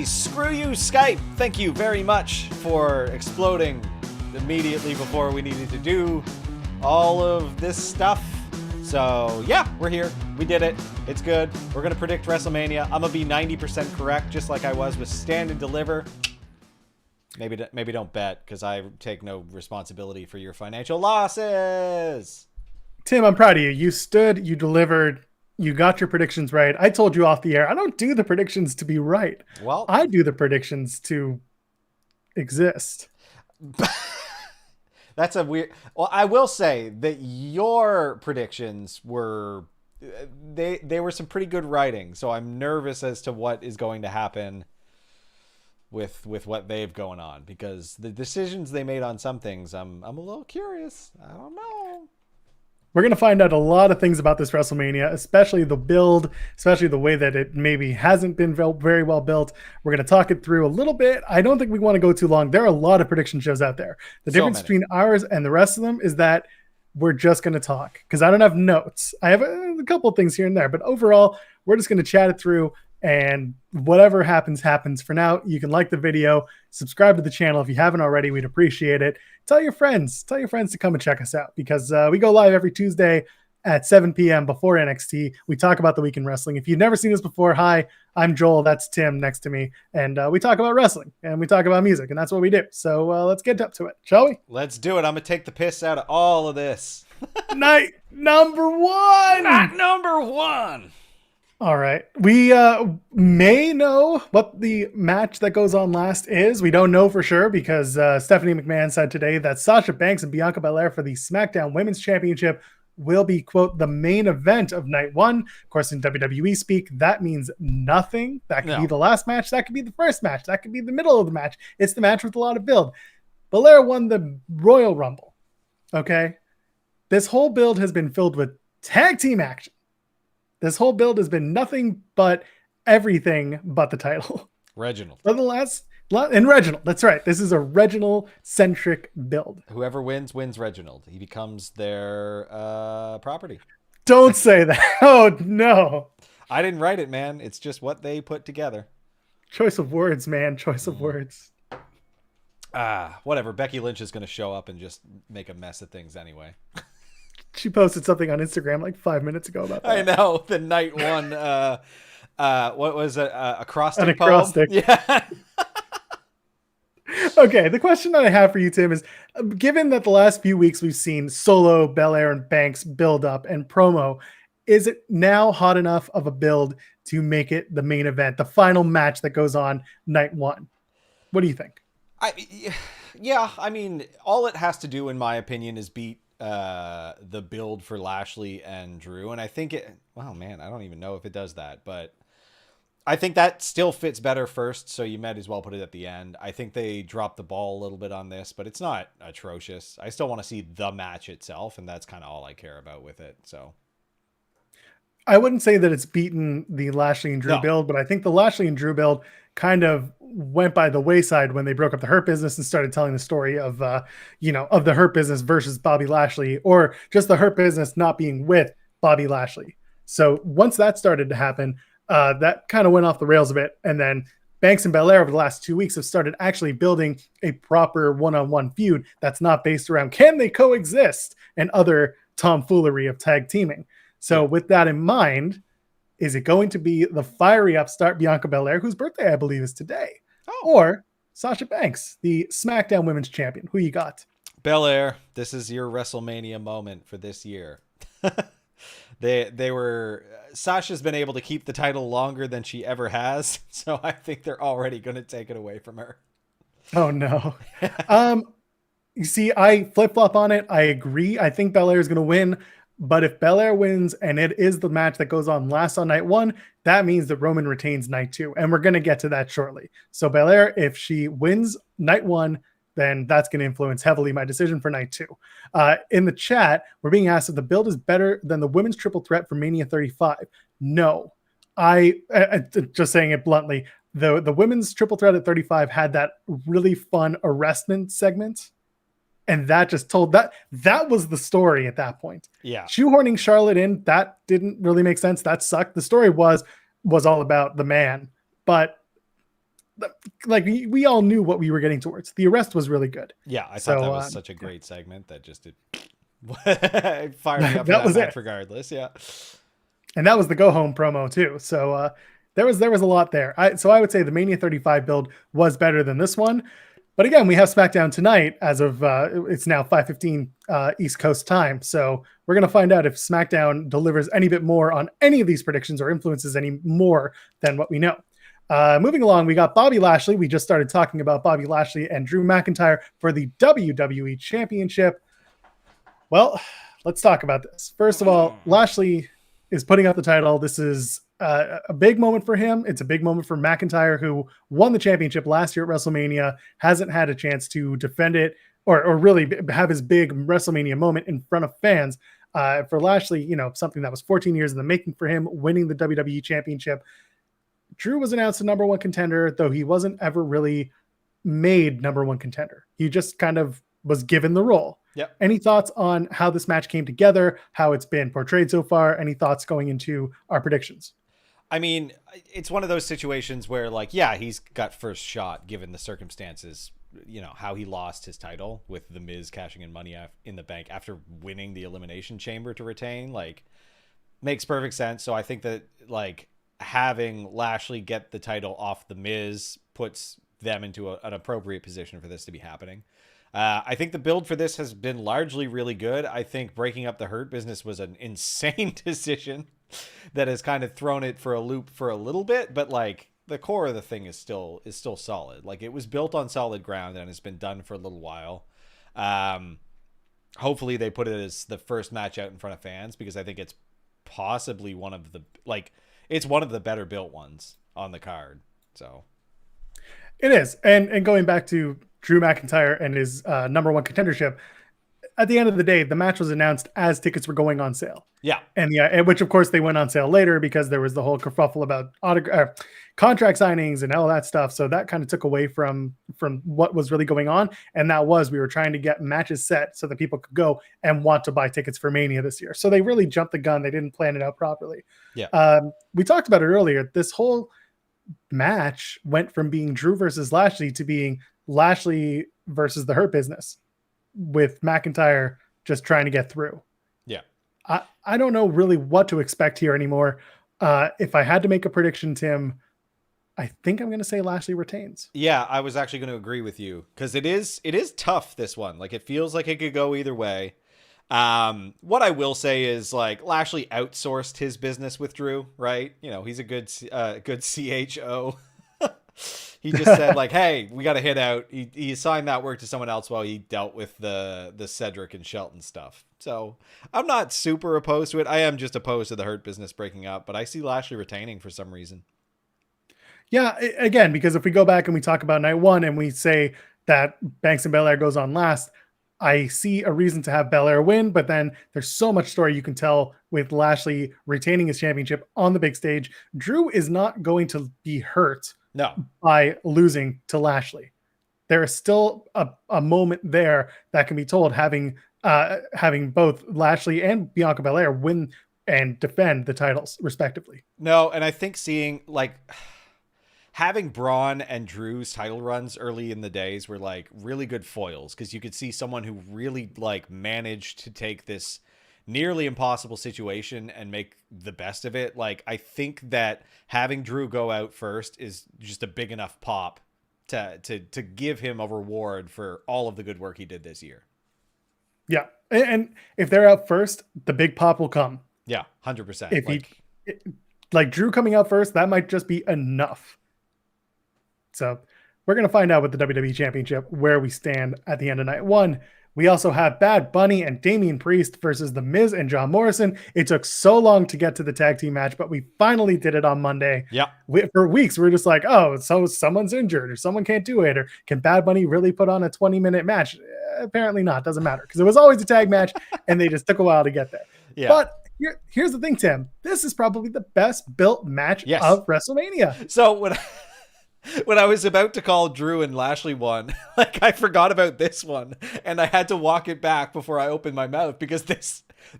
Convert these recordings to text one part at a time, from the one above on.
screw you, Skype. Thank you very much for exploding immediately before we needed to do all of this stuff. So, yeah, we're here. We did it. It's good. We're going to predict WrestleMania. I'm going to be 90% correct, just like I was with Stand and Deliver. Maybe don't bet, because I take no responsibility for your financial losses. Tim, I'm proud of you. You stood, you delivered, you got your predictions right. I told you off the air, I don't do the predictions to be right. Well, I do the predictions to exist. That's a weird... Well, I will say that your predictions were... They were some pretty good writing, so I'm nervous as to what is going to happen with what they've going on, because the decisions they made on some things, I'm a little curious. I don't know. We're going to find out a lot of things about this WrestleMania, especially the build, especially the way that it maybe hasn't been very well built. We're going to talk it through a little bit. I don't think we want to go too long. There are a lot of prediction shows out there. The difference between ours and the rest of them is that we're just going to talk, because I don't have notes. I have a couple of things here and there, but overall, we're just going to chat it through, and whatever happens, happens. For now, you can like the video, subscribe to the channel if you haven't already. We'd appreciate it. Tell your friends to come and check us out, because we go live every Tuesday at 7 p.m. before NXT. We talk about the week in wrestling. If you've never seen us before, hi, I'm Joel. That's Tim next to me. And we talk about wrestling and we talk about music, and that's what we do. So let's get up to it, shall we? Let's do it. I'm going to take the piss out of all of this. Night number one. Night number one. All right. We may know what the match that goes on last is. We don't know for sure, because Stephanie McMahon said today that Sasha Banks and Bianca Belair for the SmackDown Women's Championship will be, quote, the main event of night one. Of course, in WWE speak, that means nothing. That could be the last match. That could be the first match. That could be the middle of the match. It's the match with a lot of build. Belair won the Royal Rumble. Okay? This whole build has been filled with tag team action. This whole build has been nothing but everything but the title. Reginald. For the last... And Reginald, that's right. This is a Reginald-centric build. Whoever wins Reginald. He becomes their property. Don't say that. Oh, no. I didn't write it, man. It's just what they put together. Choice of words, man. Choice of words. Whatever. Becky Lynch is going to show up and just make a mess of things anyway. She posted something on Instagram like 5 minutes ago about that. I know. The night one, what was it? Acrostic An acrostic. Poem? Yeah. Okay, the question that I have for you, Tim, is given that the last few weeks we've seen Solo, Belair, and Banks build up and promo, is it now hot enough of a build to make it the main event, the final match that goes on night one? What do you think? Yeah, I mean, all it has to do, in my opinion, is beat the build for Lashley and Drew. And I think well, man, I don't even know if it does that, but I think that still fits better first, so you might as well put it at the end. I think they dropped the ball a little bit on this, but it's not atrocious. I still want to see the match itself, and that's kind of all I care about with it. So I wouldn't say that it's beaten the Lashley and Drew build, but I think the Lashley and Drew build kind of went by the wayside when they broke up the Hurt Business and started telling the story of, of the Hurt Business versus Bobby Lashley, or just the Hurt Business not being with Bobby Lashley. So once that started to happen, that kind of went off the rails a bit. And then Banks and Belair over the last 2 weeks have started actually building a proper one-on-one feud that's not based around can they coexist and other tomfoolery of tag teaming. So with that in mind, is it going to be the fiery upstart Bianca Belair, whose birthday I believe is today, or Sasha Banks, the SmackDown Women's Champion? Who you got? Belair, this is your WrestleMania moment for this year. They were... Sasha's been able to keep the title longer than she ever has, so I think they're already going to take it away from her. Oh, no. You see, I flip-flop on it. I agree. I think Belair is going to win, but if Belair wins and it is the match that goes on last on night one, that means that Roman retains night two, and we're going to get to that shortly. So Belair, if she wins night one, then that's going to influence heavily my decision for night two. In the chat, we're being asked if the build is better than the women's triple threat for Mania 35. No. I just saying it bluntly, the women's triple threat at 35 had that really fun arrestment segment. And that just told that was the story at that point. Yeah. Shoehorning Charlotte in, that didn't really make sense. That sucked. The story was all about the man. But like we all knew what we were getting towards. The arrest was really good. Yeah, I thought So that was such a great segment that just did fire me up for that that was match it. regardless. Yeah. And that was the go home promo too. So there was a lot there. So I would say the Mania 35 build was better than this one. But again, we have SmackDown tonight as of it's now 5:15 East Coast time. So we're gonna find out if SmackDown delivers any bit more on any of these predictions or influences any more than what we know. Moving along, we got Bobby Lashley. We just started talking about Bobby Lashley and Drew McIntyre for the WWE Championship. Well, let's talk about this. First of all, Lashley is putting up the title. This is a big moment for him. It's a big moment for McIntyre, who won the championship last year at WrestleMania, hasn't had a chance to defend it or really have his big WrestleMania moment in front of fans. For Lashley, something that was 14 years in the making for him, winning the WWE Championship. Drew was announced the number one contender, though he wasn't ever really made number one contender. He just kind of was given the role. Yep. Any thoughts on how this match came together, how it's been portrayed so far? Any thoughts going into our predictions? I mean, it's one of those situations where, like, yeah, he's got first shot given the circumstances, how he lost his title with The Miz cashing in money in the bank after winning the Elimination Chamber to retain, like, makes perfect sense. So I think that, like, having Lashley get the title off The Miz puts them into an appropriate position for this to be happening. I think the build for this has been largely really good. I think breaking up the Hurt Business was an insane decision that has kind of thrown it for a loop for a little bit, but like the core of the thing is still solid. Like it was built on solid ground and it's been done for a little while. Hopefully they put it as the first match out in front of fans, because I think it's possibly one of the better built ones on the card. So it is. And going back to Drew McIntyre and his number one contendership, at the end of the day, the match was announced as tickets were going on sale. Yeah. And which of course they went on sale later because there was the whole kerfuffle about contract signings and all that stuff. So that kind of took away from what was really going on. And that was, we were trying to get matches set so that people could go and want to buy tickets for Mania this year. So they really jumped the gun. They didn't plan it out properly. Yeah. We talked about it earlier. This whole match went from being Drew versus Lashley to being Lashley versus the Hurt Business, with McIntyre just trying to get through. Yeah. I don't know really what to expect here anymore. If I had to make a prediction, Tim, I think I'm going to say Lashley retains. Yeah, I was actually going to agree with you, because it is tough, this one. Like, it feels like it could go either way. What I will say is, like, Lashley outsourced his business with Drew, right? He's a good CHO. He just said, like, hey, we got to hit out. He assigned that work to someone else while he dealt with the Cedric and Shelton stuff. So I'm not super opposed to it. I am just opposed to the Hurt Business breaking up, but I see Lashley retaining for some reason. Yeah, again, because if we go back and we talk about night one and we say that Banks and Belair goes on last, I see a reason to have Belair win, but then there's so much story you can tell with Lashley retaining his championship on the big stage. Drew is not going to be hurt by losing to Lashley. There is still a moment there that can be told, having both Lashley and Bianca Belair win and defend the titles respectively. No, and I think seeing, like, having Braun and Drew's title runs early in the days were like really good foils, because you could see someone who really like managed to take this nearly impossible situation and make the best of it. Like, I think that having Drew go out first is just a big enough pop to give him a reward for all of the good work he did this year. Yeah. And if they're out first, the big pop will come. Yeah, 100%. If Drew coming out first, that might just be enough. So we're going to find out with the WWE Championship where we stand at the end of night one. We also have Bad Bunny and Damien Priest versus The Miz and John Morrison. It took so long to get to the tag team match, but we finally did it on Monday. Yeah. For weeks, we were just like, oh, so someone's injured or someone can't do it. Or can Bad Bunny really put on a 20-minute match? Apparently not. Doesn't matter, because it was always a tag match and they just took a while to get there. Yeah. But here's the thing, Tim. This is probably the best built match of WrestleMania. So when I was about to call Drew and Lashley one, like, I forgot about this one, and I had to walk it back before I opened my mouth, because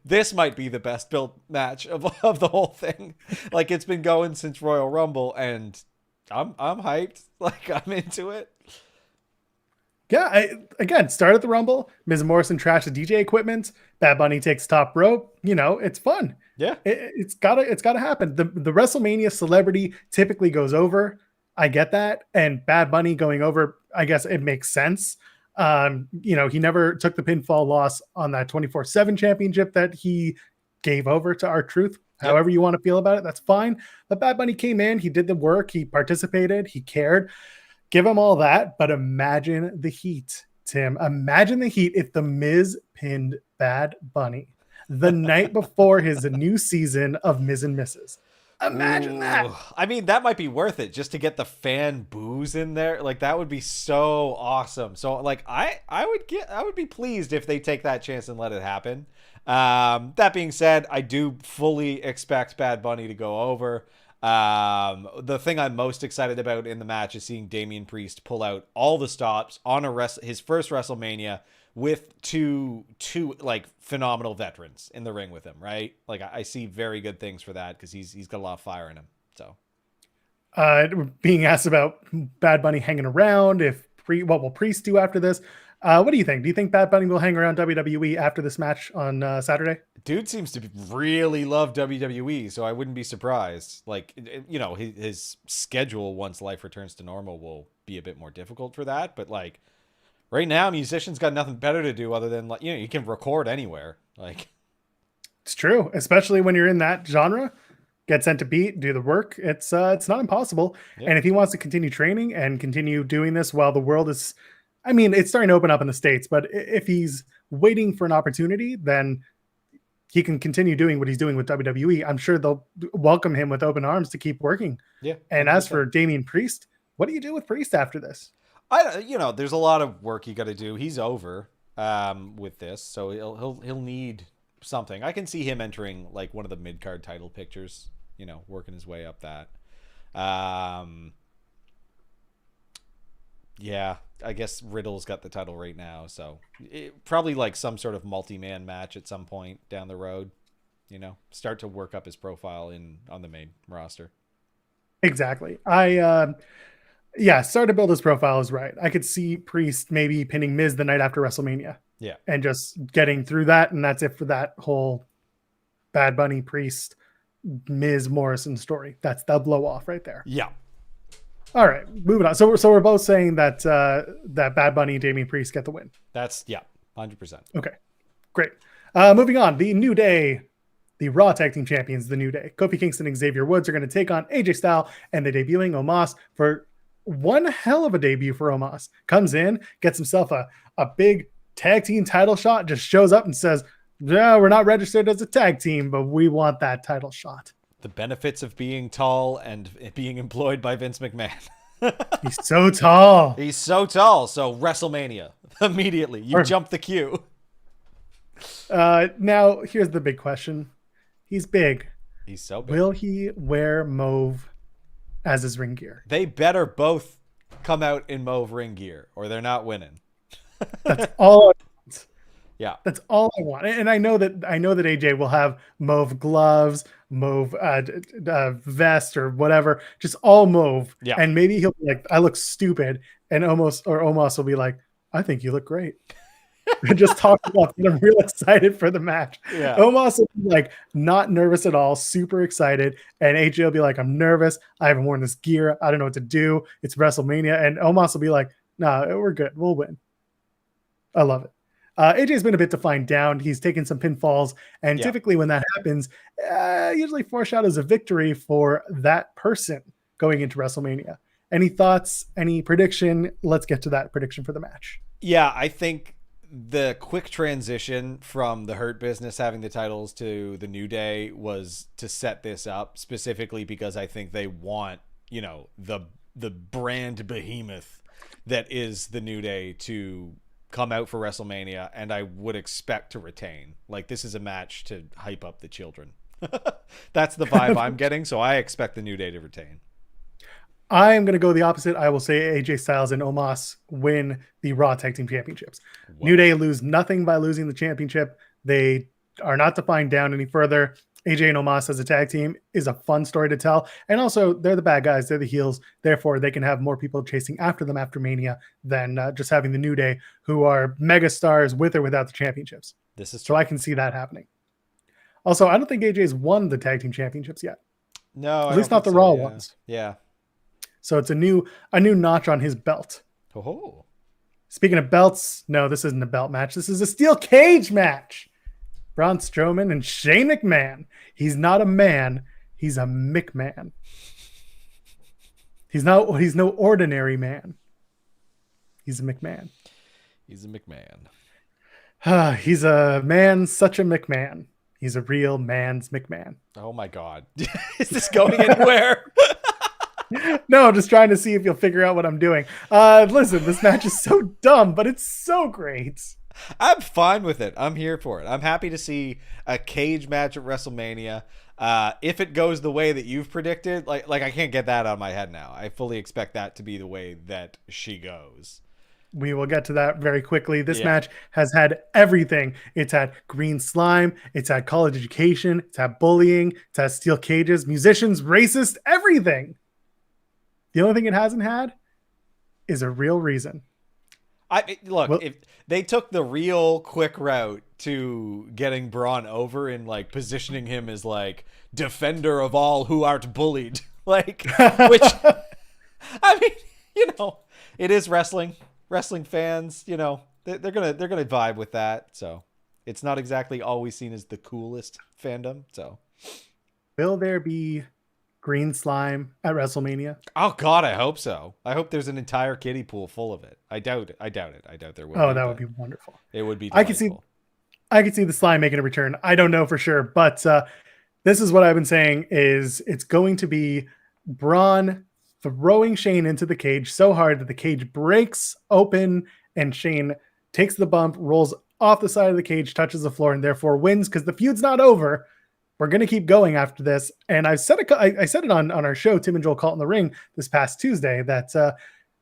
this might be the best built match of the whole thing. Like, it's been going since Royal Rumble, and I'm hyped. Like, I'm into it. Yeah, again, start at the Rumble. Ms. Morrison trashed the DJ equipment. Bad Bunny takes top rope. It's fun. Yeah. It's gotta happen. The WrestleMania celebrity typically goes over. I get that, and Bad Bunny going over, I guess it makes sense. He never took the pinfall loss on that 24/7 championship that he gave over to R-Truth. Yep. However you want to feel about it, that's fine. But Bad Bunny came in, he did the work, he participated, he cared. Give him all that, but imagine the heat, Tim. Imagine the heat if The Miz pinned Bad Bunny the night before his new season of Miz and Mrs. Imagine that. I mean, that might be worth it just to get the fan boos in there. Like, that would be so awesome. So, like, I would be pleased if they take that chance and let it happen. That being said, I do fully expect Bad Bunny to go over. The thing I'm most excited about in the match is seeing Damien Priest pull out all the stops on his first WrestleMania with two like phenomenal veterans in the ring with him, right? Like, I see very good things for that because he's got a lot of fire in him. So, being asked about Bad Bunny hanging around, what will Priest do after this? What do you think? Do you think Bad Bunny will hang around WWE after this match on Saturday? Dude seems to really love WWE, so I wouldn't be surprised. Like, his schedule once life returns to normal will be a bit more difficult for that. But, like, right now, musicians got nothing better to do other than, like, you can record anywhere. Like, it's true, especially when you're in that genre. Get sent to beat, do the work. It's not impossible. Yeah. And if he wants to continue training and continue doing this while the world is, I mean, it's starting to open up in the States, but if he's waiting for an opportunity, then he can continue doing what he's doing with WWE. I'm sure they'll welcome him with open arms to keep working. Yeah. And as for Damien Priest, what do you do with Priest after this? There's a lot of work you got to do. He's over with this, so he'll need something. I can see him entering like one of the mid-card title pictures, working his way up that. Yeah, I guess Riddle's got the title right now, so probably like some sort of multi-man match at some point down the road. Start to work up his profile on the main roster. Exactly. Start to build his profile is right. I could see Priest maybe pinning Miz the night after WrestleMania. Yeah, and just getting through that, and that's it for that whole Bad Bunny Priest Miz Morrison story. That'll blow off right there. Yeah. All right, moving on. So we're both saying that that Bad Bunny and Damien Priest get the win. That's 100%. Okay, great. Moving on, the New Day, the Raw Tag Team Champions, the New Day. Kofi Kingston and Xavier Woods are going to take on AJ Styles and the debuting Omos for one hell of a debut for Omos. Comes in, gets himself a big tag team title shot, just shows up and says, "Yeah, we're not registered as a tag team, but we want that title shot." The benefits of being tall and being employed by Vince McMahon. He's so tall. He's so tall. So WrestleMania immediately. You jump the queue. Now here's the big question. He's big. He's so big. Will he wear mauve as his ring gear? They better both come out in mauve ring gear or they're not winning. That's all. Yeah, that's all I want. And I know that AJ will have mauve gloves, mauve vest or whatever, just all mauve. Yeah. And maybe he'll be like, "I look stupid," and Omos will be like, "I think you look great." And just talk about it. I'm real excited for the match. Yeah. Omos will be like not nervous at all, super excited, and AJ will be like, "I'm nervous. I haven't worn this gear. I don't know what to do. It's WrestleMania," and Omos will be like, "Nah, we're good. We'll win." I love it. AJ's been a bit defined down. He's taken some pinfalls, and typically when that happens, usually foreshadows a victory for that person going into WrestleMania. Any thoughts? Any prediction? Let's get to that prediction for the match. Yeah, I think the quick transition from the Hurt Business having the titles to the New Day was to set this up specifically because I think they want, the brand behemoth that is the New Day to come out for WrestleMania, and I would expect to retain. Like, this is a match to hype up the children. That's the vibe I'm getting, so I expect the New Day to retain. I am going to go the opposite. I will say AJ Styles and Omos win the Raw Tag Team Championships. Whoa. New Day lose nothing by losing the championship. They are not defined down any further. AJ and Omos as a tag team is a fun story to tell. And also, they're the bad guys. They're the heels. Therefore, they can have more people chasing after them after Mania than just having the New Day, who are mega stars with or without the championships. This is true. So I can see that happening. Also, I don't think AJ's won the tag team championships yet. No, at least not the Raw ones. Yeah. So it's a new notch on his belt. Oh. Speaking of belts, no, this isn't a belt match. This is a steel cage match. Braun Strowman and Shane McMahon. He's not a man. He's a McMahon. He's no ordinary man. He's a McMahon. He's a McMahon. He's a man, such a McMahon. He's a real man's McMahon. Oh my God. Is this going anywhere? No, I'm just trying to see if you'll figure out what I'm doing. Listen, this match is so dumb, but it's so great. I'm fine with it. I'm here for it. I'm happy to see a cage match at WrestleMania. If it goes the way that you've predicted, like I can't get that out of my head now. I fully expect that to be the way that she goes. We will get to that very quickly. This match has had everything. It's had green slime. It's had college education. It's had bullying. It's had steel cages, musicians, racist, everything. The only thing it hasn't had is a real reason. If they took the real quick route to getting Braun over and like positioning him as like defender of all who art bullied, like, which, I mean, it is wrestling. Wrestling fans, they're gonna vibe with that. So it's not exactly always seen as the coolest fandom. So will there be green slime at WrestleMania? Oh God, I hope so. I hope there's an entire kiddie pool full of it. I doubt it. I doubt there will. Oh, that would be wonderful. It would be. I could see the slime making a return. I don't know for sure, but this is what I've been saying: is it's going to be Braun throwing Shane into the cage so hard that the cage breaks open and Shane takes the bump, rolls off the side of the cage, touches the floor, and therefore wins because the feud's not over. We're going to keep going after this. And I said it on our show, Tim and Joel Call It in the Ring, this past Tuesday, that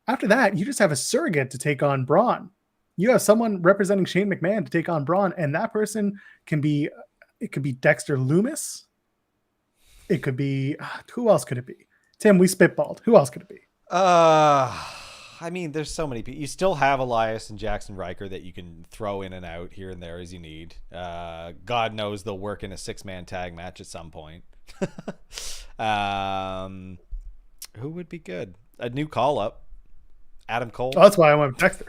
after that, you just have a surrogate to take on Braun. You have someone representing Shane McMahon to take on Braun, and that person could be Dexter Lumis. It could be, who else could it be? Tim, we spitballed. Who else could it be? I mean, there's so many people. You still have Elias and Jackson Riker that you can throw in and out here and there as you need. God knows they'll work in a 6-man tag match at some point. Who would be good? A new call-up. Adam Cole. Oh, that's why I went with Dexter.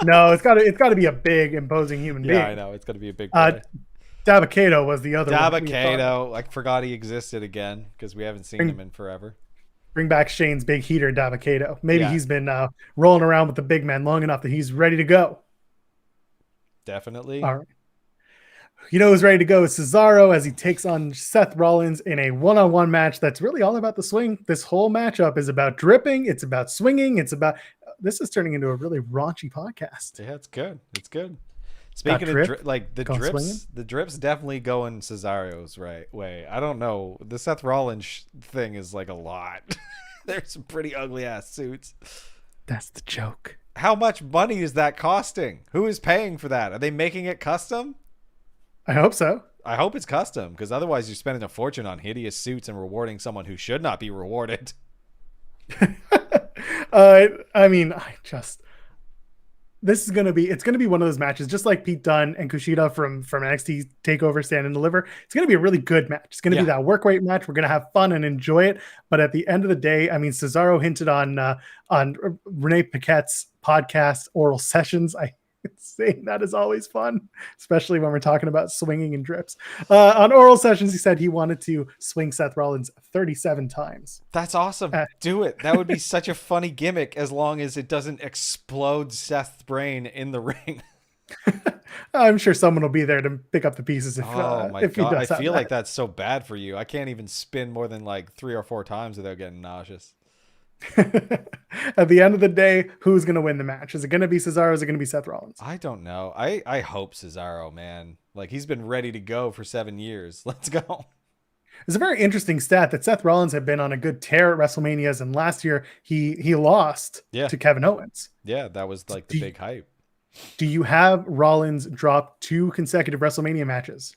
No, it's got to be a big, imposing human being. Yeah, I know. It's got to be a big boy. Dabba-Kato was the other one. Dabba-Kato. I forgot he existed again because we haven't seen him in forever. Bring back Shane's big heater, Dabba-Kato. Maybe he's been rolling around with the big men long enough that he's ready to go. Definitely. All right. Who's ready to go is Cesaro as he takes on Seth Rollins in a one-on-one match that's really all about the swing. This whole matchup is about dripping. It's about swinging. This is turning into a really raunchy podcast. Yeah, it's good. It's good. Speaking of the drips definitely going Cesaro's way. I don't know. The Seth Rollins thing is like a lot. There's some pretty ugly ass suits. That's the joke. How much money is that costing? Who is paying for that? Are they making it custom? I hope so. I hope it's custom because otherwise you're spending a fortune on hideous suits and rewarding someone who should not be rewarded. It's going to be one of those matches, just like Pete Dunne and Kushida from NXT TakeOver Stand and Deliver. It's going to be a really good match. It's going to be that work rate match. We're going to have fun and enjoy it. But at the end of the day, I mean, Cesaro hinted on Renee Paquette's podcast, Oral Sessions. Saying that is always fun, especially when we're talking about swinging and drips. On Oral Sessions, he said he wanted to swing Seth Rollins 37 times. That's awesome. Do it. That would be such a funny gimmick as long as it doesn't explode Seth's brain in the ring. I'm sure someone will be there to pick up the pieces if he does. I feel like that's so bad for you. I can't even spin more than like 3 or 4 times without getting nauseous. At the end of the day, who's going to win the match? Is it going to be Cesaro or is it going to be Seth Rollins? I don't know. I hope Cesaro, man. Like, he's been ready to go for 7 years. Let's go. It's a very interesting stat that Seth Rollins had been on a good tear at WrestleManias, and last year he lost to Kevin Owens. Yeah, that was like the big hype. Do you have Rollins drop 2 consecutive WrestleMania matches?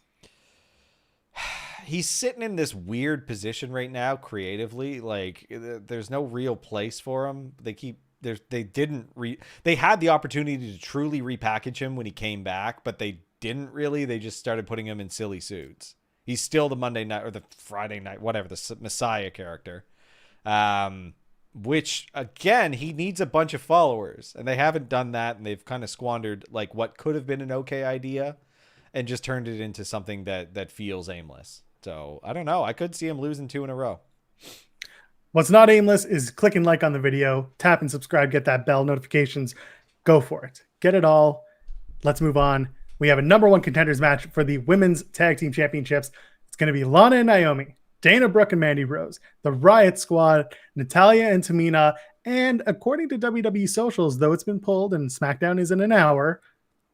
he's sitting in this weird position right now creatively. Like, there's no real place for him. They had the opportunity to truly repackage him when he came back, but they didn't really. They just started putting him in silly suits. He's still the Monday night or the Friday night, whatever, the Messiah character. Which, again, he needs a bunch of followers, and they haven't done that, and they've kind of squandered like what could have been an okay idea and just turned it into something that feels aimless. So I don't know. I could see him losing 2 in a row. What's not aimless is clicking like on the video, tap and subscribe, get that bell notifications. Go for it. Get it all. Let's move on. We have a number 1 contenders match for the women's tag team championships. It's going to be Lana and Naomi, Dana Brooke and Mandy Rose, the Riot Squad, Natalya and Tamina, and according to WWE socials, though it's been pulled and SmackDown is in an hour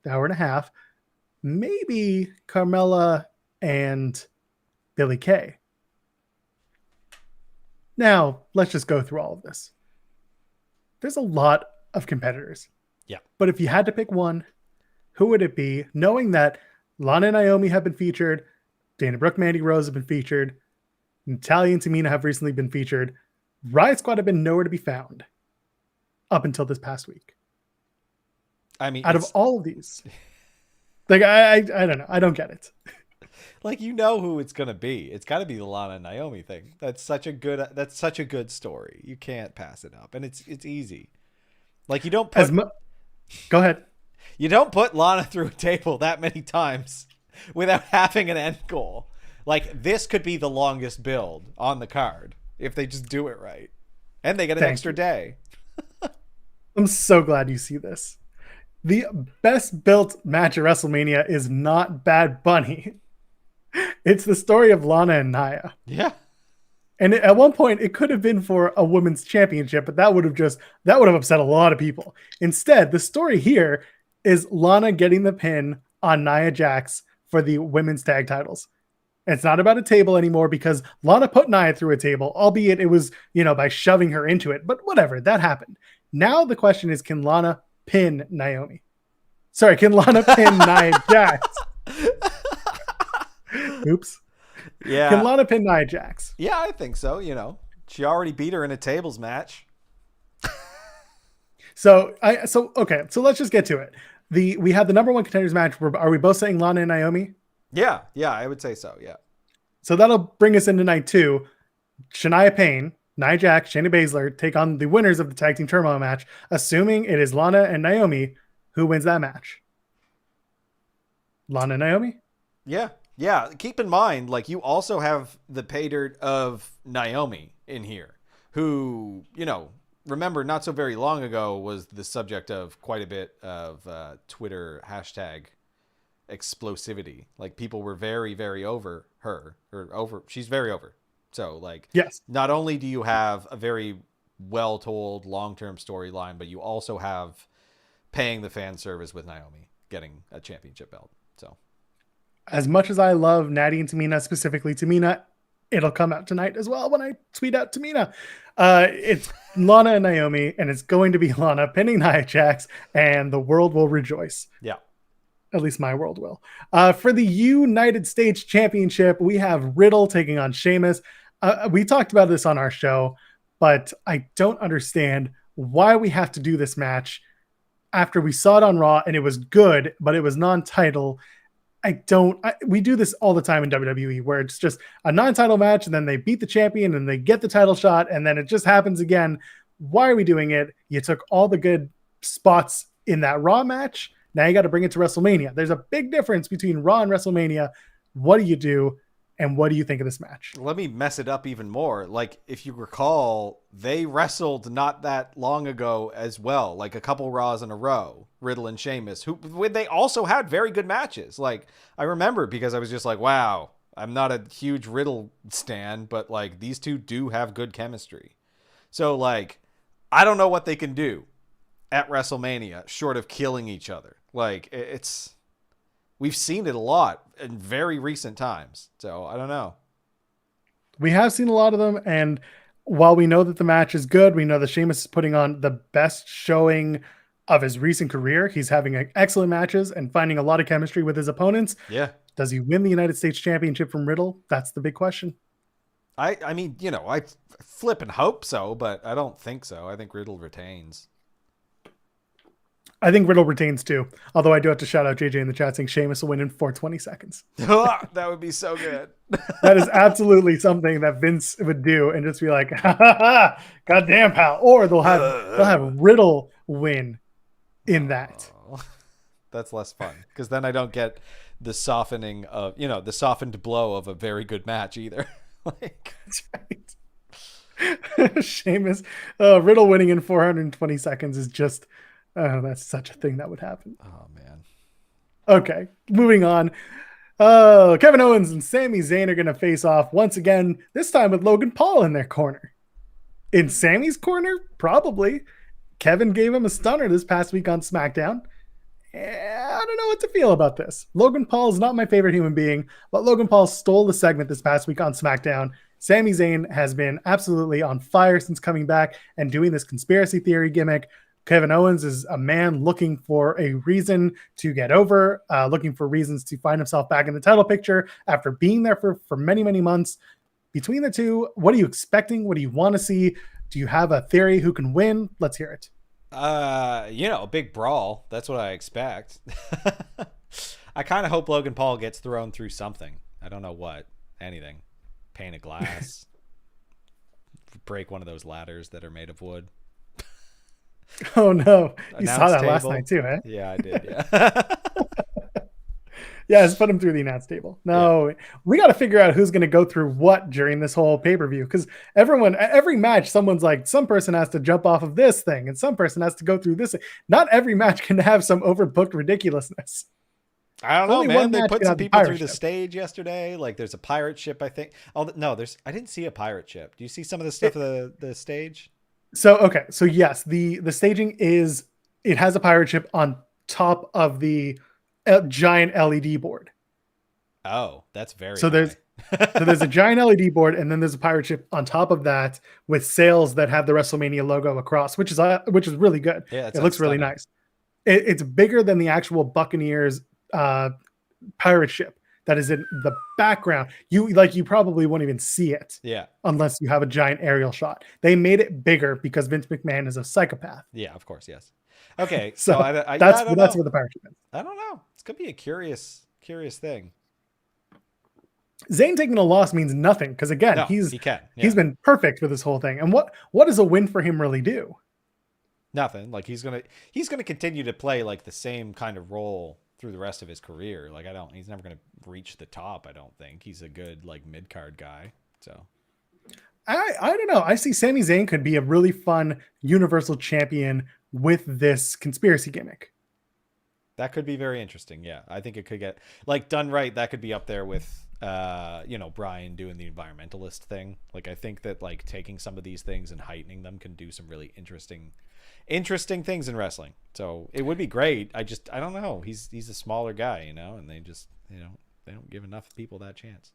and a half, maybe Carmella and Billie Kay. Now, let's just go through all of this. There's a lot of competitors. Yeah. But if you had to pick one, who would it be? Knowing that Lana and Naomi have been featured, Dana Brooke, Mandy Rose have been featured, Natalya and Tamina have recently been featured, Riot Squad have been nowhere to be found up until this past week. I mean, out of all of these, like I don't know. I don't get it. Like, you know who it's gonna be. It's got to be the Lana and Naomi thing. That's such a good story. You can't pass it up, and it's easy. Like, you don't put. Go ahead. You don't put Lana through a table that many times without having an end goal. Like, this could be the longest build on the card if they just do it right, and they get an extra day. I'm so glad you see this. The best built match at WrestleMania is not Bad Bunny. It's the story of Lana and Nia. Yeah. And at one point, it could have been for a women's championship, but that would have upset a lot of people. Instead, the story here is Lana getting the pin on Nia Jax for the women's tag titles. It's not about a table anymore because Lana put Nia through a table, albeit it was, by shoving her into it. But whatever, that happened. Now the question is, can Lana pin Naomi? Sorry, can Lana pin Nia Jax? Oops. Yeah. Can Lana pin Nia Jax? Yeah, I think so. She already beat her in a tables match. Okay, so let's just get to it. We have the number 1 contenders match. Are we both saying Lana and Naomi? Yeah, I would say so, yeah. So that'll bring us into night 2. Shania Payne, Nia Jax, Shayna Baszler take on the winners of the tag team turmoil match, assuming it is Lana and Naomi. Who wins that match? Lana and Naomi? Yeah. Keep in mind, like, you also have the pay dirt of Naomi in here, who, remember, not so very long ago was the subject of quite a bit of Twitter hashtag explosivity. Like, people were very, very over her, she's very over. So, like, yes, not only do you have a very well told long-term storyline, but you also have paying the fan service with Naomi getting a championship belt. So, as much as I love Natty and Tamina, specifically Tamina, it'll come out tonight as well when I tweet out Tamina. It's Lana and Naomi, and it's going to be Lana pinning Nia Jax, and the world will rejoice. Yeah. At least my world will. For the United States Championship, we have Riddle taking on Sheamus. We talked about this on our show, but I don't understand why we have to do this match after we saw it on Raw, and it was good, but it was non-title. We do this all the time in WWE where it's just a non-title match and then they beat the champion and they get the title shot and then it just happens again. Why are we doing it? You took all the good spots in that Raw match. Now you got to bring it to WrestleMania. There's a big difference between Raw and WrestleMania. What do you do? And what do you think of this match? Let me mess it up even more. Like, if you recall, they wrestled not that long ago as well, like a couple Raws in a row, Riddle and Sheamus, they also had very good matches. Like, I remember because I was just like, wow, I'm not a huge Riddle stan, but like, these two do have good chemistry. So, like, I don't know what they can do at WrestleMania short of killing each other. Like, we've seen it a lot in very recent times. So I don't know. We have seen a lot of them. And while we know that the match is good, we know that Sheamus is putting on the best showing of his recent career. He's having excellent matches and finding a lot of chemistry with his opponents. Yeah. Does he win the United States Championship from Riddle? That's the big question. I mean, I flip and hope so, but I don't think so. I think Riddle retains. I think Riddle retains too. Although I do have to shout out JJ in the chat saying Sheamus will win in 420 seconds. That would be so good. That is absolutely something that Vince would do and just be like, ha ha ha, goddamn pal. Or they'll have Riddle win in that. That's less fun because then I don't get the softening of, the softened blow of a very good match either. That's right. Sheamus, Riddle winning in 420 seconds is just, that's such a thing that would happen. Oh man. Okay, moving on. Kevin Owens and Sami Zayn are going to face off once again, this time with Logan Paul in their corner. In Sami's corner? Probably. Kevin gave him a stunner this past week on SmackDown. I don't know what to feel about this. Logan Paul is not my favorite human being, but Logan Paul stole the segment this past week on SmackDown. Sami Zayn has been absolutely on fire since coming back and doing this conspiracy theory gimmick. Kevin Owens is a man looking for a reason to get over, looking for reasons to find himself back in the title picture after being there for many, many months. Between the two, what are you expecting? What do you want to see? Do you have a theory who can win? Let's hear it. A big brawl. That's what I expect. I kind of hope Logan Paul gets thrown through something. I don't know what. Anything. Pane of glass. Break one of those ladders that are made of wood. Oh no. You Announce saw that table. last night too, eh? Yeah, I did, yeah. Yeah, just put him through the announce table. No, we got to figure out who's going to go through what during this whole pay-per-view because every match, someone's like, some person has to jump off of this thing and some person has to go through this. Not every match can have some overbooked ridiculousness. I don't know, man. They put some people through the ship. stage yesterday. Like there's a pirate ship, I think. Oh, no, I didn't see a pirate ship. Do you see some of the stuff of the stage? So yes, the staging it has a pirate ship on top of the giant LED board. Oh, that's very so there's a giant LED board and then there's a pirate ship on top of that with sails that have the WrestleMania logo across, which is really good. Yeah, it looks really nice. It's bigger than the actual Buccaneers pirate ship that is in the background. You probably won't even see it. Yeah. Unless you have a giant aerial shot. They made it bigger because Vince McMahon is a psychopath. Yeah, of course, yes. Okay, so that's where the pirate ship is. I don't know. It's gonna be a curious thing. Zayn taking a loss means nothing because again, he's been perfect for this whole thing. And what does a win for him really do? Nothing. Like he's gonna continue to play like the same kind of role through the rest of his career. Like he's never gonna reach the top. I don't think he's a good like mid card guy. So I don't know. I see Sami Zayn could be a really fun Universal Champion with this conspiracy gimmick. That could be very interesting. Yeah, I think it could get like done right. That could be up there with Bryan doing the environmentalist thing. Like I think that like taking some of these things and heightening them can do some really interesting things in wrestling. So it would be great. I don't know. He's a smaller guy, and they just they don't give enough people that chance.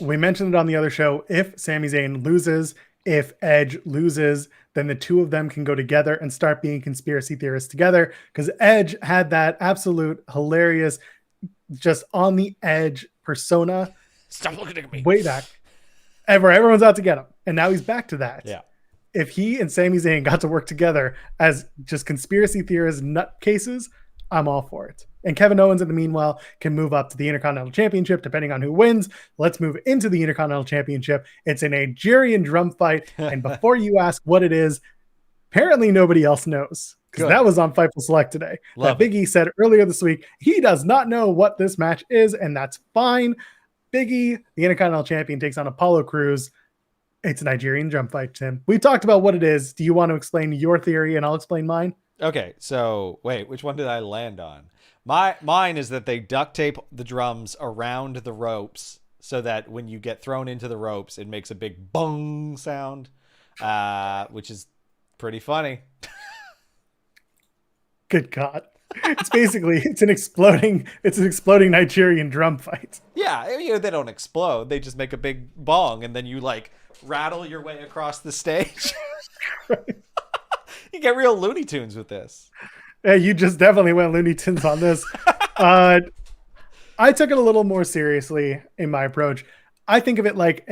We mentioned it on the other show. If Sami Zayn loses, if Edge loses, then the two of them can go together and start being conspiracy theorists together. Because Edge had that absolute hilarious, just on the edge persona. Stop looking at me. Way back. Everyone's out to get him. And now he's back to that. Yeah. If he and Sami Zayn got to work together as just conspiracy theorists nutcases, I'm all for it. And Kevin Owens, in the meanwhile, can move up to the Intercontinental Championship, depending on who wins. Let's move into the Intercontinental Championship. It's a Nigerian drum fight. And before you ask what it is, apparently nobody else knows. Because that was on Fightful Select today. That Big E said earlier this week, he does not know what this match is, and that's fine. Big E, the Intercontinental Champion, takes on Apollo Crews. It's a Nigerian drum fight, Tim. We talked about what it is. Do you want to explain your theory, and I'll explain mine? Okay, so wait, which one did I land on? Mine is that they duct tape the drums around the ropes so that when you get thrown into the ropes, it makes a big bong sound, which is pretty funny. Good God. It's an exploding Nigerian drum fight. Yeah, they don't explode. They just make a big bong and then you like rattle your way across the stage. Right. You get real Looney Tunes with this. Yeah, you just definitely went Looney Tunes on this. I took it a little more seriously in my approach. I think of it like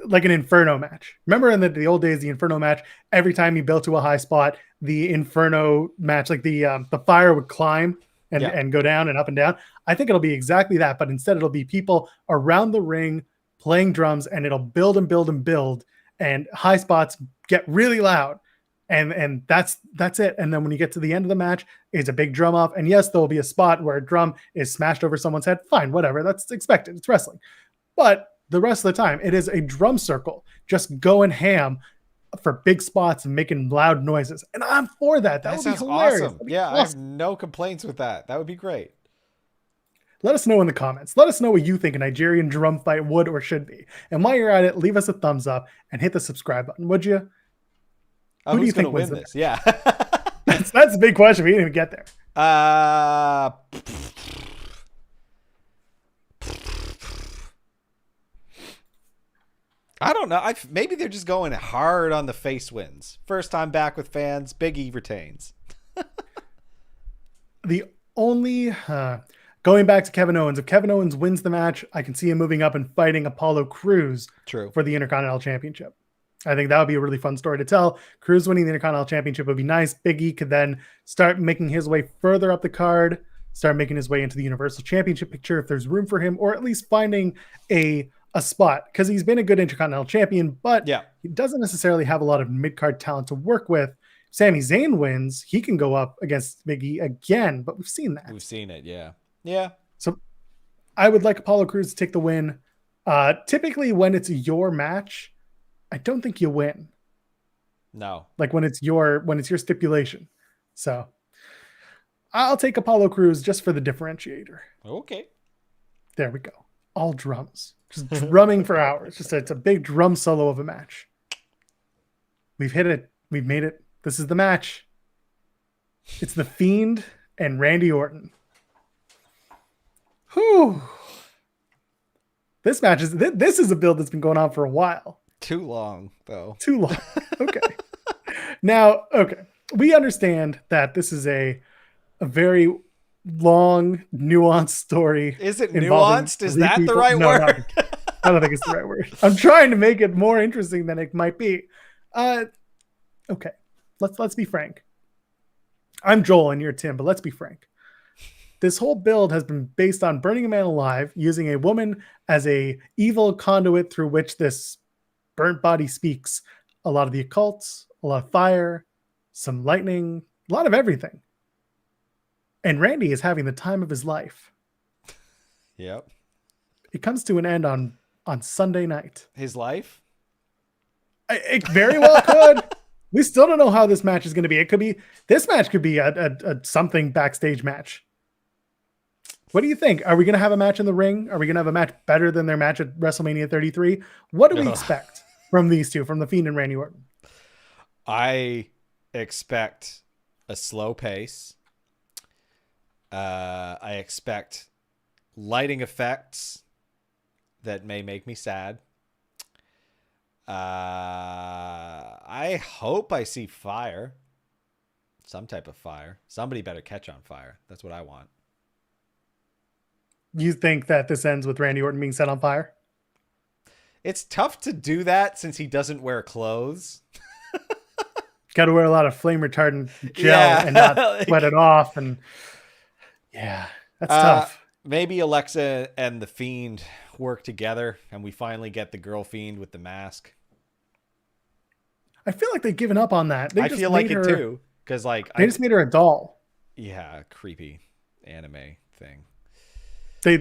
like an Inferno match. Remember in the old days, the Inferno match, every time you built to a high spot, the Inferno match, like the fire would climb and go down and up and down. I think it'll be exactly that, but instead it'll be people around the ring playing drums, and it'll build and build and build, and high spots get really loud. And that's it. And then when you get to the end of the match, it's a big drum off. And yes, there'll be a spot where a drum is smashed over someone's head. Fine, whatever. That's expected. It's wrestling. But the rest of the time, it is a drum circle, just going ham for big spots and making loud noises. And I'm for that. That would be hilarious. Awesome. Yeah, awesome. I have no complaints with that. That would be great. Let us know in the comments. Let us know what you think a Nigerian drum fight would or should be. And while you're at it, leave us a thumbs up and hit the subscribe button, would you? Who do you think wins this? Yeah. that's the big question. We didn't even get there. I don't know. Maybe they're just going hard on the face wins. First time back with fans. Big E retains. The only going back to Kevin Owens. If Kevin Owens wins the match, I can see him moving up and fighting Apollo Crews for the Intercontinental Championship. I think that would be a really fun story to tell. Crews winning the Intercontinental Championship would be nice. Big E could then start making his way further up the card, start making his way into the Universal Championship picture if there's room for him, or at least finding a spot, because he's been a good Intercontinental Champion, but he doesn't necessarily have a lot of mid-card talent to work with. Sami Zayn wins, he can go up against Big E again, but we've seen that. We've seen it, yeah. Yeah. So I would like Apollo Crews to take the win. Typically when it's your match, I don't think you win. No. Like when it's your stipulation. So I'll take Apollo Crews just for the differentiator. Okay. There we go. All drums. Just drumming for hours. It's a big drum solo of a match. We've hit it. We've made it. This is the match. It's The Fiend and Randy Orton. Whew. This match is a build that's been going on for a while. Too long, though. Too long. Okay. Now, we understand that this is a very long, nuanced story. Is it nuanced? Is that the right word? I don't think it's the right word. I'm trying to make it more interesting than it might be. Okay. Let's be frank. I'm Joel and you're Tim, but let's be frank. This whole build has been based on burning a man alive, using a woman as a evil conduit through which this burnt body speaks. A lot of the occults, a lot of fire, some lightning, a lot of everything. And Randy is having the time of his life. Yep. It comes to an end on Sunday night. His life? It very well could. We still don't know how this match is going to be. This match could be a something backstage match. What do you think? Are we going to have a match in the ring? Are we going to have a match better than their match at WrestleMania 33? What do we expect from these two, from The Fiend and Randy Orton? I expect a slow pace. I expect lighting effects that may make me sad. I hope I see fire. Some type of fire. Somebody better catch on fire. That's what I want. You think that this ends with Randy Orton being set on fire? It's tough to do that since he doesn't wear clothes. Got to wear a lot of flame retardant gel and not sweat it off. And that's tough. Maybe Alexa and The Fiend work together and we finally get the girl Fiend with the mask. I feel like they've given up on that. I feel like it too. Because they just made her a doll. Yeah, creepy anime thing. They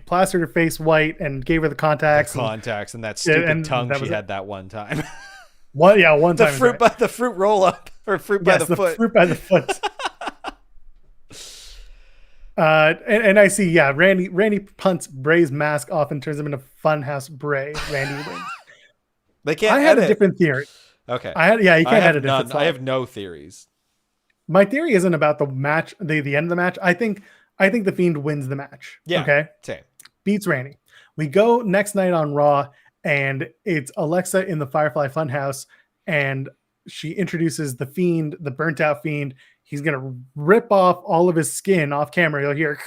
plastered her face white and gave her the contacts. And that stupid tongue she had that one time. One time. The fruit roll up or fruit by the foot. Fruit by the foot. And I see, Randy punts Bray's mask off and turns him into Funhouse Bray. Randy wins. They can't. I had a different theory. Okay. You can't edit it. I have no theories. My theory isn't about the match, the end of the match. I think The Fiend wins the match. Yeah. Okay. Same. Beats Randy. We go next night on Raw, and it's Alexa in the Firefly Funhouse, and she introduces the Fiend, the burnt out Fiend. He's gonna rip off all of his skin off camera. You'll hear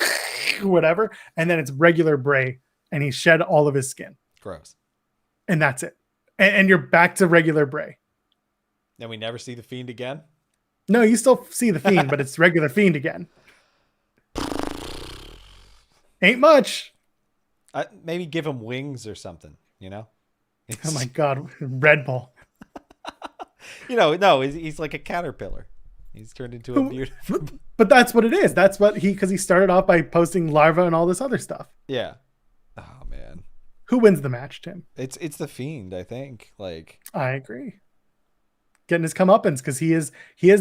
whatever, and then it's regular Bray, and he shed all of his skin. Gross. And that's it. And you're back to regular Bray. And we never see the Fiend again? No, you still see the Fiend, but it's regular Fiend again. Ain't much. Maybe give him wings or something, you know? Oh my God, Red Bull. No, he's like a caterpillar. He's turned into a beautiful... But that's what it is. That's what because he started off by posting larva and all this other stuff. Yeah. Oh, man. Who wins the match, Tim? It's the Fiend, I think. Like, I agree. Getting his comeuppance because he is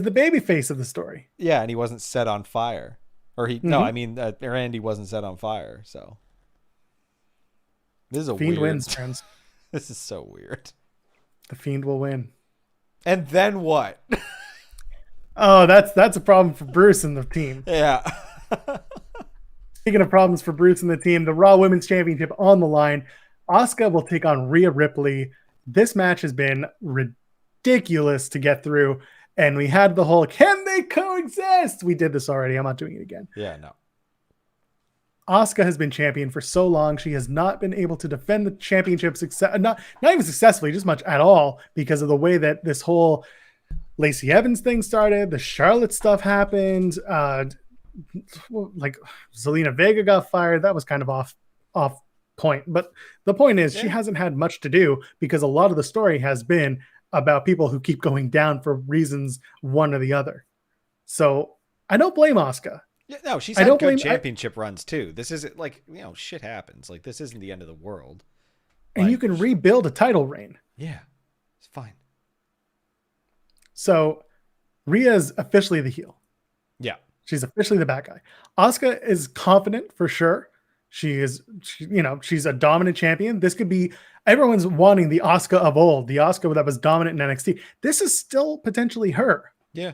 the baby face of the story. yeah, and he wasn't set on fire. Or no, I mean, Randy wasn't set on fire, so... This is a Fiend weird... wins, friends. This is so weird. The Fiend will win. And then what? Oh, that's a problem for Bruce and the team. Yeah. Speaking of problems for Bruce and the team, the Raw Women's Championship on the line. Asuka will take on Rhea Ripley. This match has been ridiculous to get through. And we had the whole, can they coexist? We did this already. I'm not doing it again. Yeah, no. Asuka has been champion for so long. She has not been able to defend the championship not even successfully, just much at all, because of the way that this whole Lacey Evans thing started. The Charlotte stuff happened. Like Zelina Vega got fired. That was kind of off point. But the point is, she hasn't had much to do because a lot of the story has been about people who keep going down for reasons one or the other. So I don't blame Asuka. Yeah, no, she's had good championship runs too. This isn't like, shit happens. Like, this isn't the end of the world. And you can rebuild a title reign. Yeah, it's fine. So Rhea's officially the heel. Yeah. She's officially the bad guy. Asuka is confident for sure. She's a dominant champion. This could be, everyone's wanting the Asuka of old, the Asuka that was dominant in NXT. This is still potentially her. Yeah.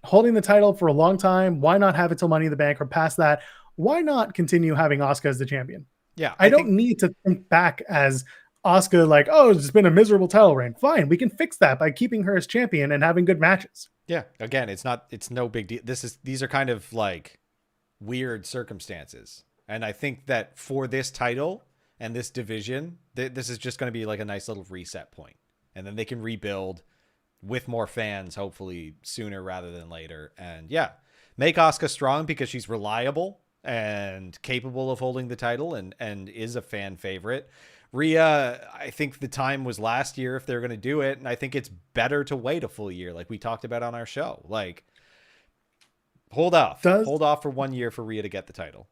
Holding the title for a long time. Why not have it till Money in the Bank or past that? Why not continue having Asuka as the champion? Yeah. I don't need to think back as Asuka like, oh, it's been a miserable title reign. Fine. We can fix that by keeping her as champion and having good matches. Yeah. Again, it's no big deal. These are kind of like weird circumstances. And I think that for this title and this division, this is just going to be like a nice little reset point. And then they can rebuild with more fans, hopefully sooner rather than later. And yeah, make Asuka strong because she's reliable and capable of holding the title and is a fan favorite. Rhea, I think the time was last year if they're going to do it. And I think it's better to wait a full year, like we talked about on our show. Like, hold off for 1 year for Rhea to get the title.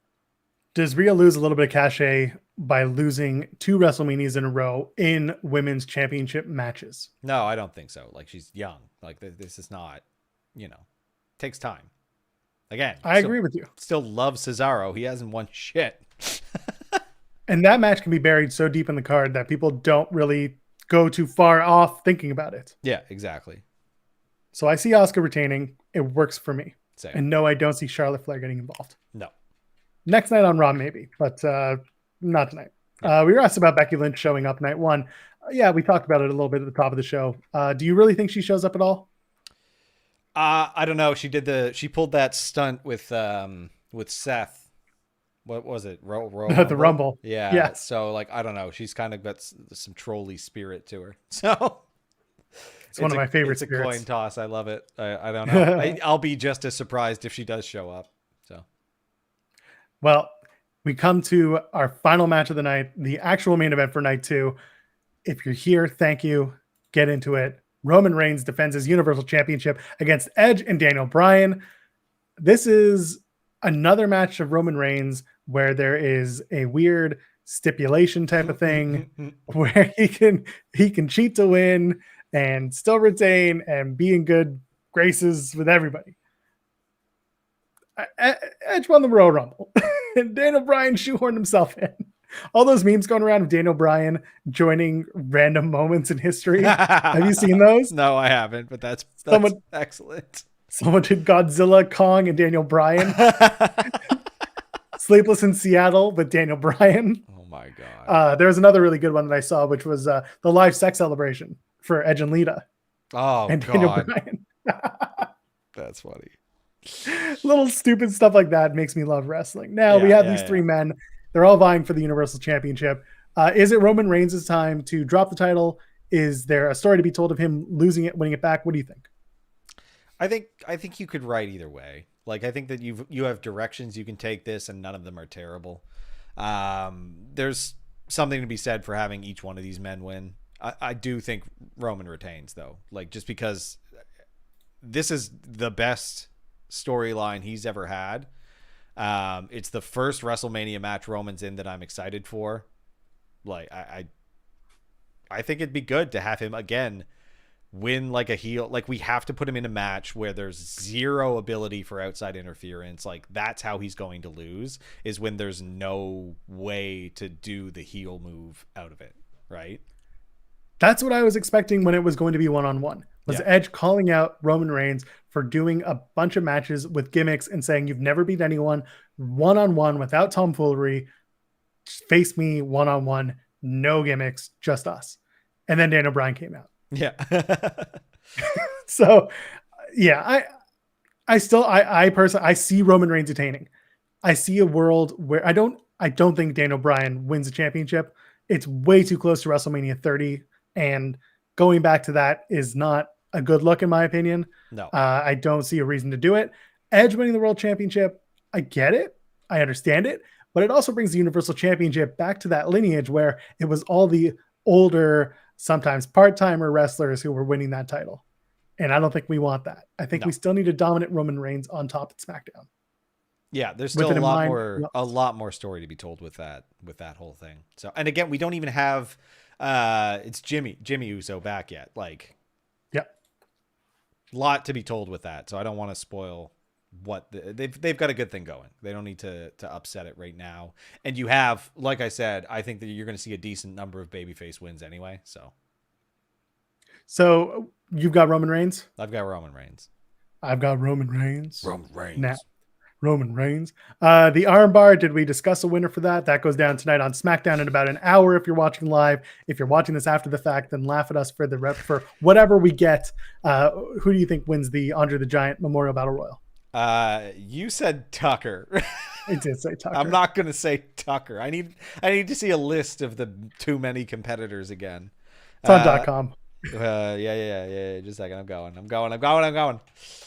Does Rhea lose a little bit of cachet by losing 2 WrestleManias in a row in women's championship matches? No, I don't think so. Like, she's young. Like, this is not, takes time. Again, I agree with you. Still love Cesaro. He hasn't won shit. And that match can be buried so deep in the card that people don't really go too far off thinking about it. Yeah, exactly. So I see Asuka retaining. It works for me. Same. And no, I don't see Charlotte Flair getting involved. No. Next night on Raw, maybe, but not tonight. We were asked about Becky Lynch showing up night one. Yeah, we talked about it a little bit at the top of the show. Do you really think she shows up at all? I don't know. She pulled that stunt with Seth. What was it? The Rumble. Yeah. Yeah. So like, I don't know. She's kind of got some trolly spirit to her. So it's one of my favorite spirits. It's a coin toss. I love it. I don't know. I'll be just as surprised if she does show up. So. Well, we come to our final match of the night, the actual main event for night 2. If you're here, thank you. Get into it. Roman Reigns defends his Universal Championship against Edge and Daniel Bryan. This is another match of Roman Reigns where there is a weird stipulation type of thing where he can cheat to win and still retain and be in good graces with everybody. Edge won the Royal Rumble. And Daniel Bryan shoehorned himself in. All those memes going around of Daniel Bryan joining random moments in history. Have you seen those? No, I haven't, but that's excellent. Someone did Godzilla, Kong, and Daniel Bryan. Sleepless in Seattle with Daniel Bryan. Oh my God. There was another really good one that I saw, which was the live sex celebration for Edge and Lita. Oh, and God. Daniel Bryan. That's funny. Little stupid stuff like that makes me love wrestling. Now we Yeah, have yeah, these yeah. three men. They're all vying for the Universal Championship. Is it Roman Reigns' time to drop the title? Is there a story to be told of him losing it, winning it back? What do you think? I think you could write either way. Like I think that you have directions you can take this, and none of them are terrible. There's something to be said for having each one of these men win. I do think Roman retains though, like just because this is the best storyline he's ever had. It's the first WrestleMania match Roman's in that I'm excited for. Like I think it'd be good to have him again win like a heel. Like we have to put him in a match where there's zero ability for outside interference. Like that's how he's going to lose, is when there's no way to do the heel move out of it, right? That's what I was expecting when it was going to be one-on-one. Was Yeah. Edge calling out Roman Reigns for doing a bunch of matches with gimmicks and saying, you've never beat anyone one-on-one without tomfoolery. Face me one-on-one, no gimmicks, just us. And then Daniel Bryan came out. Yeah. So yeah, I personally, I see Roman Reigns attaining. I see a world where I don't think Daniel Bryan wins a championship. It's way too close to WrestleMania 30, and going back to that is not a good look in my opinion. No. I don't see a reason to do it. Edge winning the world championship, I get it, I understand it, but it also brings the Universal Championship back to that lineage where it was all the older, sometimes part-timer wrestlers who were winning that title. And I don't think we want that. I think we still need a dominant Roman Reigns on top at SmackDown. Yeah, there's still a lot more story to be told with that whole thing. So, and again, we don't even have it's Jimmy Uso back yet. Like, yeah, lot to be told with that. So I don't want to spoil what they've got a good thing going. They don't need to upset it right now. And you have, like I said, I think that you're going to see a decent number of babyface wins anyway. So you've got Roman Reigns. I've got Roman Reigns. I've got Roman Reigns. Roman Reigns. Now, Roman Reigns. The armbar, did we discuss a winner for that? That goes down tonight on SmackDown in about an hour if you're watching live. If you're watching this after the fact, then laugh at us for for whatever we get. Who do you think wins the Andre the Giant Memorial Battle Royal? You said Tucker. I did say Tucker. I'm not going to say Tucker. I need to see a list of the too many competitors again. It's on .com. Yeah. Just a second. I'm going. All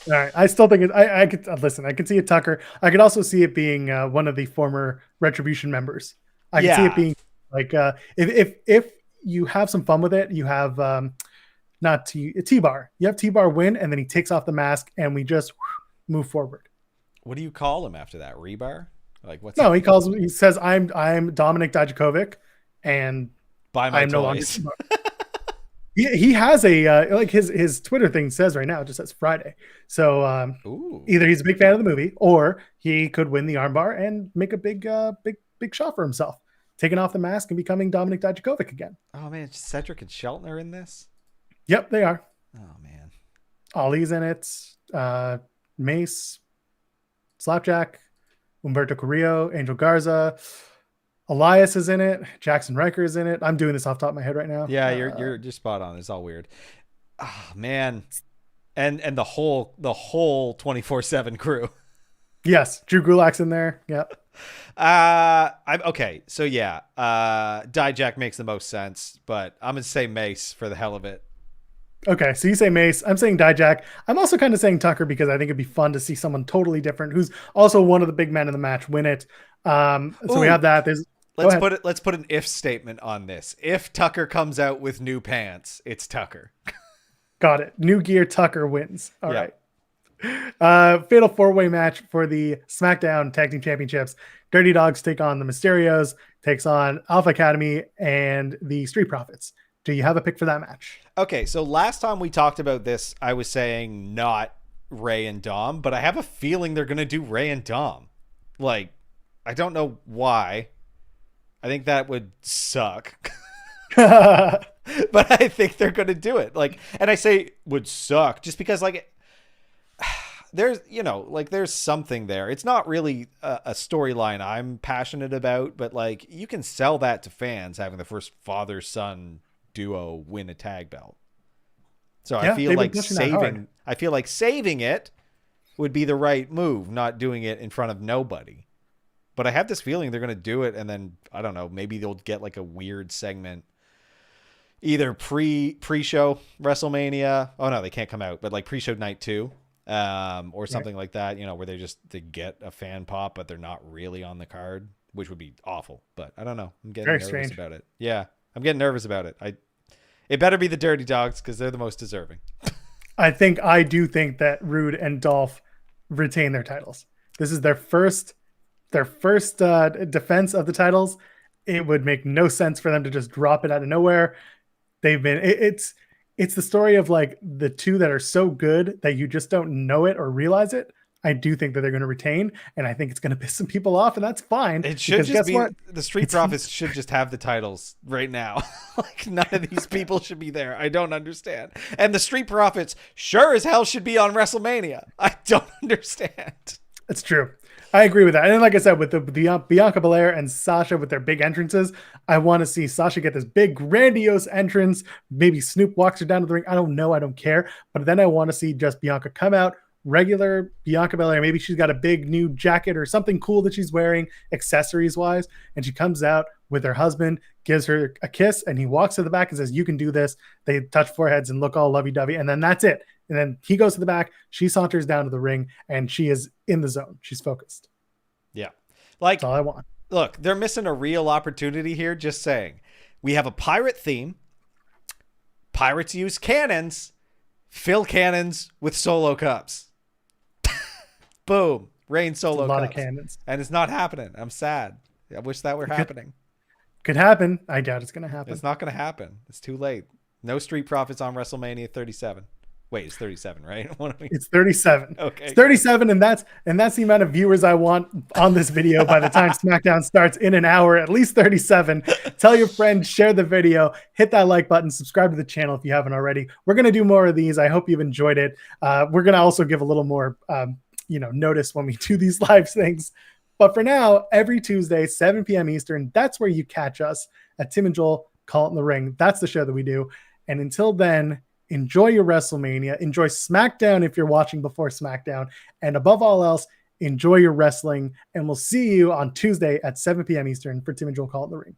right. I still think I could listen. I could see it Tucker. I could also see it being one of the former Retribution members. I could see it being like if you have some fun with it, you have not T-Bar. You have T-Bar win, and then he takes off the mask, and we just move forward. What do you call him after that? Rebar? Like what's? No, he says I'm Dominik Dijakovic, and buy my I'm toys. no longer. He has a like his Twitter thing says right now, it just says Friday. So either he's a big fan of the movie, or he could win the armbar and make a big shot for himself, taking off the mask and becoming Dominik Dijakovic again. Oh man, Cedric and Shelton are in this. Yep, they are. Oh man, Ali's in it. Mace, Slapjack, Humberto Carrillo, Angel Garza. Elias is in it. Jackson Riker is in it. I'm doing this off the top of my head right now. Yeah, you're spot on. It's all weird. Oh man, and the whole 24/7 crew. Yes, Drew Gulak's in there. Yep. I'm okay. So yeah, Dijak makes the most sense, but I'm gonna say Mace for the hell of it. Okay, so you say Mace. I'm saying Dijak. I'm also kind of saying Tucker because I think it'd be fun to see someone totally different who's also one of the big men in the match win it. So we have that. Let's put an if statement on this. If Tucker comes out with new pants, it's Tucker. Got it. New gear, Tucker wins. All right. Fatal 4-way match for the SmackDown Tag Team Championships. Dirty Dogs take on the Mysterios, takes on Alpha Academy and the Street Profits. Do you have a pick for that match? Okay, so last time we talked about this, I was saying not Ray and Dom, but I have a feeling they're going to do Ray and Dom. Like, I don't know why. I think that would suck. But I think they're going to do it. Like, and I say would suck just because like there's, there's something there. It's not really a storyline I'm passionate about, but like you can sell that to fans having the first father-son duo win a tag belt. So I feel like saving it would be the right move, not doing it in front of nobody. But I have this feeling they're going to do it, and then, I don't know, maybe they'll get like a weird segment, either pre-show WrestleMania. Oh, no, they can't come out, but like pre-show night 2, or something like that, you know, where they get a fan pop, but they're not really on the card, which would be awful. But I don't know. I'm getting nervous about it. Yeah, I'm getting nervous about it. It better be the Dirty Dogs because they're the most deserving. I do think that Rude and Dolph retain their titles. This is their first defense of the titles. It would make no sense for them to just drop it out of nowhere. It's the story of like the two that are so good that you just don't know it or realize it. I do think that they're going to retain, and I think it's going to piss some people off, and that's fine. It should just be the Street Profits should just have the titles right now. Like none of these people should be there. I don't understand. And the Street Profits sure as hell should be on WrestleMania. I don't understand. It's true. I agree with that. And then, like I said, with the Bianca Belair and Sasha with their big entrances, I want to see Sasha get this big grandiose entrance. Maybe Snoop walks her down to the ring. I don't know. I don't care. But then I want to see just Bianca come out, regular Bianca Belair. Maybe she's got a big new jacket or something cool that she's wearing accessories wise. And she comes out with her husband, gives her a kiss, and he walks to the back and says, "You can do this." They touch foreheads and look all lovey-dovey. And then that's it. And then he goes to the back. She saunters down to the ring and she is in the zone. She's focused. Yeah. Like, that's all I want. Look, they're missing a real opportunity here. Just saying. We have a pirate theme. Pirates use cannons. Fill cannons with solo cups. Boom. Rain solo cups. A lot of cannons. And it's not happening. I'm sad. I wish that were happening. Could happen. I doubt it's going to happen. It's not going to happen. It's too late. No Street Profits on WrestleMania 37. Wait, it's 37, right? It's 37. Okay. It's 37, and that's the amount of viewers I want on this video by the time SmackDown starts in an hour, at least 37. Tell your friends, share the video, hit that like button, subscribe to the channel if you haven't already. We're going to do more of these. I hope you've enjoyed it. We're going to also give a little more notice when we do these live things. But for now, every Tuesday, 7 p.m. Eastern, that's where you catch us at Tim and Joel Call It in the Ring. That's the show that we do. And until then, enjoy your WrestleMania. Enjoy SmackDown if you're watching before SmackDown. And above all else, enjoy your wrestling. And we'll see you on Tuesday at 7 p.m. Eastern for Tim and Joel Call It in the Ring.